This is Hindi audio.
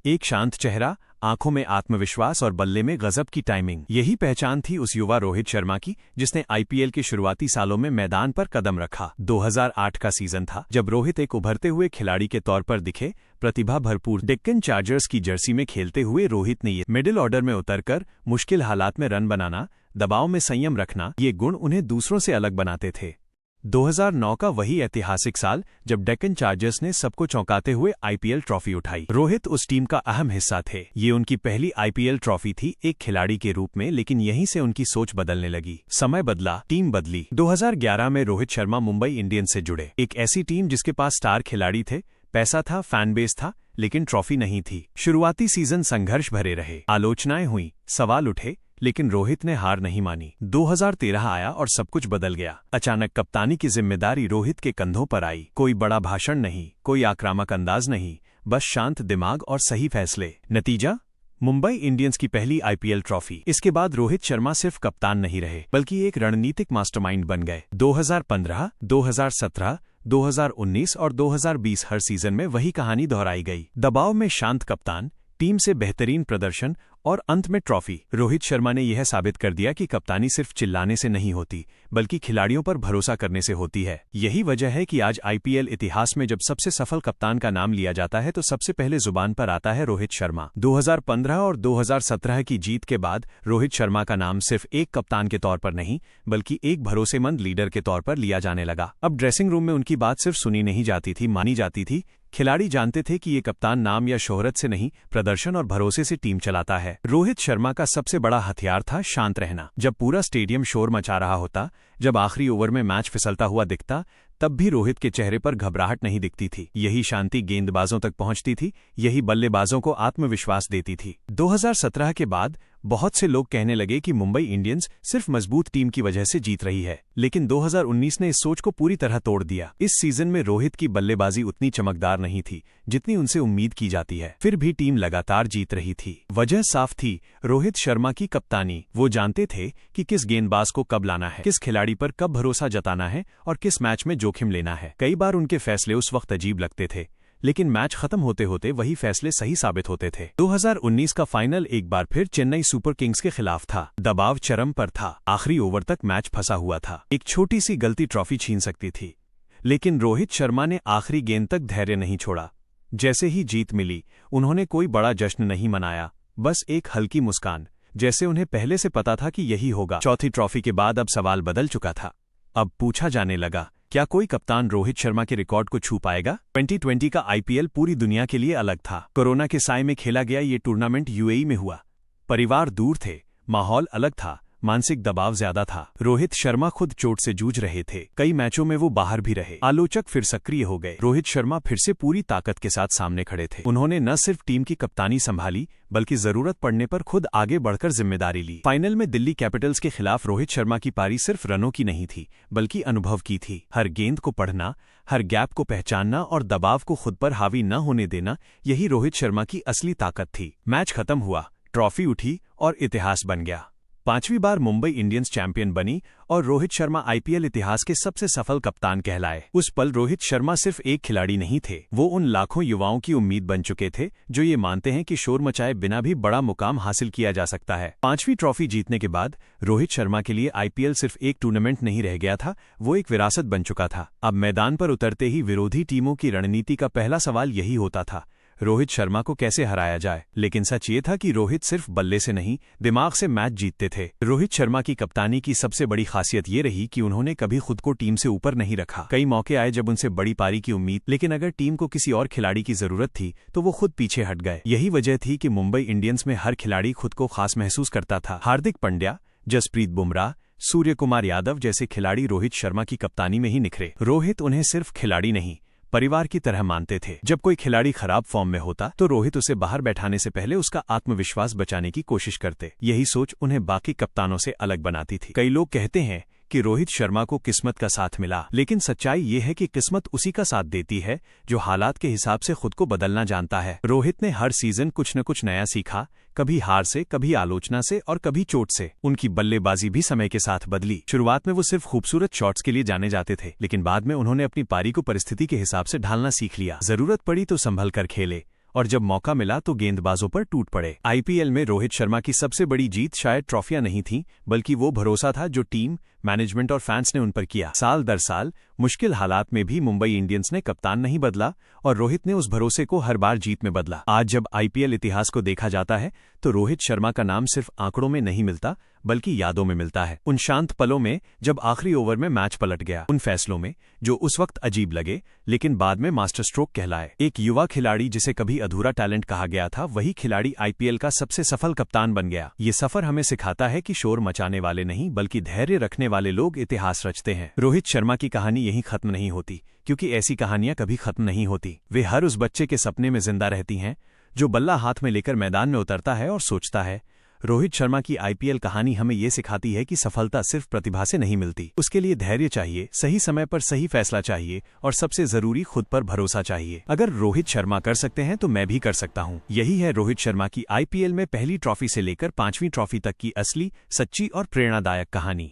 एक शांत चेहरा, आंखों में आत्मविश्वास और बल्ले में गजब की टाइमिंग। यही पहचान थी उस युवा रोहित शर्मा की जिसने आईपीएल के शुरुआती सालों में मैदान पर कदम रखा। 2008 का सीजन था जब रोहित एक उभरते हुए खिलाड़ी के तौर पर दिखे। प्रतिभा भरपूर डेक्कन चार्जर्स की जर्सी में खेलते हुए रोहित ने ये मिडिल ऑर्डर में उतरकर मुश्किल हालात में रन बनाना, दबाव में संयम रखना, ये गुण उन्हें दूसरों से अलग बनाते थे। 2009 का वही ऐतिहासिक साल जब डेक्कन चार्जर्स ने सबको चौंकाते हुए आईपीएल ट्रॉफी उठाई। रोहित उस टीम का अहम हिस्सा थे। ये उनकी पहली आईपीएल ट्रॉफी थी एक खिलाड़ी के रूप में, लेकिन यहीं से उनकी सोच बदलने लगी। समय बदला, टीम बदली। 2011 में रोहित शर्मा मुंबई इंडियंस से जुड़े, एक ऐसी टीम जिसके पास स्टार खिलाड़ी थे, पैसा था, फैन बेस था, लेकिन ट्रॉफी नहीं थी। शुरुआती सीजन संघर्ष भरे रहे, आलोचनाएं हुई, सवाल उठे, लेकिन रोहित ने हार नहीं मानी। 2013 आया और सब कुछ बदल गया। अचानक कप्तानी की जिम्मेदारी रोहित के कंधों पर आई। कोई बड़ा भाषण नहीं, कोई आक्रामक अंदाज नहीं, बस शांत दिमाग और सही फैसले। नतीजा, मुंबई इंडियंस की पहली आईपीएल ट्रॉफी। इसके बाद रोहित शर्मा सिर्फ कप्तान नहीं रहे, बल्कि एक रणनीतिक मास्टरमाइंड बन गए। 2015, 2017, 2019 और 2020 हर सीजन में वही कहानी दोहराई गई। दबाव में शांत कप्तान, टीम से बेहतरीन प्रदर्शन और अंत में ट्रॉफी। रोहित शर्मा ने यह साबित कर दिया कि कप्तानी सिर्फ चिल्लाने से नहीं होती, बल्कि खिलाड़ियों पर भरोसा करने से होती है। यही वजह है कि आज आईपीएल इतिहास में जब सबसे सफल कप्तान का नाम लिया जाता है तो सबसे पहले जुबान पर आता है रोहित शर्मा। 2015 और 2017 की जीत के बाद रोहित शर्मा का नाम सिर्फ एक कप्तान के तौर पर नहीं, बल्कि एक भरोसेमंद लीडर के तौर पर लिया जाने लगा। अब ड्रेसिंग रूम में उनकी बात सिर्फ सुनी नहीं जाती थी, मानी जाती थी। खिलाड़ी जानते थे कि ये कप्तान नाम या शोहरत से नहीं, प्रदर्शन और भरोसे से टीम चलाता है। रोहित शर्मा का सबसे बड़ा हथियार था शांत रहना। जब पूरा स्टेडियम शोर मचा रहा होता, जब आखिरी ओवर में मैच फिसलता हुआ दिखता, तब भी रोहित के चेहरे पर घबराहट नहीं दिखती थी। यही शांति गेंदबाजों तक पहुंचती थी, यही बल्लेबाजों को आत्मविश्वास देती थी। 2017 के बाद बहुत से लोग कहने लगे कि मुंबई इंडियंस सिर्फ मजबूत टीम की वजह से जीत रही है, लेकिन 2019 ने इस सोच को पूरी तरह तोड़ दिया। इस सीजन में रोहित की बल्लेबाजी उतनी चमकदार नहीं थी जितनी उनसे उम्मीद की जाती है, फिर भी टीम लगातार जीत रही थी। वजह साफ थी, रोहित शर्मा की कप्तानी। वो जानते थे कि किस गेंदबाज को कब लाना है, किस खिलाड़ी पर कब भरोसा जताना है और किस मैच में जोखिम लेना है। कई बार उनके फैसले उस वक्त अजीब लगते थे, लेकिन मैच खत्म होते होते वही फैसले सही साबित होते थे। 2019 का फाइनल एक बार फिर चेन्नई सुपर किंग्स के खिलाफ था। दबाव चरम पर था, आखिरी ओवर तक मैच फंसा हुआ था। एक छोटी सी गलती ट्रॉफी छीन सकती थी, लेकिन रोहित शर्मा ने आखिरी गेंद तक धैर्य नहीं छोड़ा। जैसे ही जीत मिली, उन्होंने कोई बड़ा जश्न नहीं मनाया, बस एक हल्की मुस्कान, जैसे उन्हें पहले से पता था कि यही होगा। चौथी ट्रॉफी के बाद अब सवाल बदल चुका था। अब पूछा जाने लगा, क्या कोई कप्तान रोहित शर्मा के रिकॉर्ड को छू पाएगा? 2020 का आईपीएल पूरी दुनिया के लिए अलग था। कोरोना के साए में खेला गया ये टूर्नामेंट यूएई में हुआ। परिवार दूर थे, माहौल अलग था, मानसिक दबाव ज्यादा था। रोहित शर्मा खुद चोट से जूझ रहे थे, कई मैचों में वो बाहर भी रहे। आलोचक फिर सक्रिय हो गए। रोहित शर्मा फिर से पूरी ताकत के साथ सामने खड़े थे। उन्होंने न सिर्फ टीम की कप्तानी संभाली, बल्कि जरूरत पड़ने पर खुद आगे बढ़कर जिम्मेदारी ली। फाइनल में दिल्ली कैपिटल्स के खिलाफ रोहित शर्मा की पारी सिर्फ रनों की नहीं थी, बल्कि अनुभव की थी। हर गेंद को पढ़ना, हर गैप को पहचानना और दबाव को खुद पर हावी न होने देना, यही रोहित शर्मा की असली ताकत थी। मैच खत्म हुआ, ट्रॉफी उठी और इतिहास बन गया। 5वीं बार मुंबई इंडियंस चैंपियन बनी और रोहित शर्मा आईपीएल इतिहास के सबसे सफल कप्तान कहलाए। उस पल रोहित शर्मा सिर्फ एक खिलाड़ी नहीं थे, वो उन लाखों युवाओं की उम्मीद बन चुके थे जो ये मानते हैं कि शोर मचाए बिना भी बड़ा मुकाम हासिल किया जा सकता है। 5वीं ट्रॉफी जीतने के बाद रोहित शर्मा के लिए आईपीएल सिर्फ एक टूर्नामेंट नहीं रह गया था, वो एक विरासत बन चुका था। अब मैदान पर उतरते ही विरोधी टीमों की रणनीति का पहला सवाल यही होता था, रोहित शर्मा को कैसे हराया जाए। लेकिन सच ये था कि रोहित सिर्फ बल्ले से नहीं, दिमाग से मैच जीतते थे। रोहित शर्मा की कप्तानी की सबसे बड़ी खासियत ये रही कि उन्होंने कभी खुद को टीम से ऊपर नहीं रखा। कई मौके आए जब उनसे बड़ी पारी की उम्मीद, लेकिन अगर टीम को किसी और खिलाड़ी की जरूरत थी तो वो खुद पीछे हट गए। यही वजह थी कि मुंबई इंडियंस में हर खिलाड़ी खुद को खास महसूस करता था। हार्दिक पांड्या, जसप्रीत बुमराह, सूर्य कुमार यादव जैसे खिलाड़ी रोहित शर्मा की कप्तानी में ही निखरे। रोहित उन्हें सिर्फ खिलाड़ी नहीं, परिवार की तरह मानते थे। जब कोई खिलाड़ी खराब फॉर्म में होता तो रोहित उसे बाहर बैठाने से पहले उसका आत्मविश्वास बचाने की कोशिश करते। यही सोच उन्हें बाकी कप्तानों से अलग बनाती थी। कई लोग कहते हैं कि रोहित शर्मा को किस्मत का साथ मिला, लेकिन सच्चाई ये है कि किस्मत उसी का साथ देती है जो हालात के हिसाब से खुद को बदलना जानता है। रोहित ने हर सीजन कुछ न कुछ नया सीखा, कभी हार से, कभी आलोचना से और कभी चोट से। उनकी बल्लेबाजी भी समय के साथ बदली। शुरुआत में वो सिर्फ खूबसूरत शॉट्स के लिए जाने जाते थे, लेकिन बाद में उन्होंने अपनी पारी को परिस्थिति के हिसाब से ढालना सीख लिया। जरूरत पड़ी तो संभल कर खेले और जब मौका मिला तो गेंदबाजों पर टूट पड़े। आईपीएल में रोहित शर्मा की सबसे बड़ी जीत शायद ट्रॉफियां नहीं थी, बल्कि वो भरोसा था जो टीम, मैनेजमेंट और फैंस ने उन पर किया। साल दर साल मुश्किल हालात में भी मुंबई इंडियंस ने कप्तान नहीं बदला और रोहित ने उस भरोसे को हर बार जीत में बदला। आज जब आईपीएल इतिहास को देखा जाता है तो रोहित शर्मा का नाम सिर्फ आंकड़ों में नहीं मिलता, बल्कि यादों में मिलता है। उन शांत पलों में जब आखिरी ओवर में मैच पलट गया, उन फैसलों में जो उस वक्त अजीब लगे लेकिन बाद में मास्टर स्ट्रोक कहलाए। एक युवा खिलाड़ी जिसे कभी अधूरा टैलेंट कहा गया था, वही खिलाड़ी आईपीएल का सबसे सफल कप्तान बन गया। ये सफर हमें सिखाता है कि शोर मचाने वाले नहीं, बल्कि धैर्य रखने वाले लोग इतिहास रचते हैं। रोहित शर्मा की कहानी यहीं खत्म नहीं होती, क्योंकि ऐसी कहानियां कभी खत्म नहीं होती। वे हर उस बच्चे के सपने में जिंदा रहती हैं जो बल्ला हाथ में लेकर मैदान में उतरता है और सोचता है। रोहित शर्मा की आईपीएल कहानी हमें ये सिखाती है कि सफलता सिर्फ प्रतिभा से नहीं मिलती, उसके लिए धैर्य चाहिए, सही समय पर सही फैसला चाहिए और सबसे जरूरी खुद पर भरोसा चाहिए। अगर रोहित शर्मा कर सकते हैं तो मैं भी कर सकता हूं। यही है रोहित शर्मा की आईपीएल में पहली ट्रॉफी से लेकर 5वीं ट्रॉफी तक की असली, सच्ची और प्रेरणादायक कहानी।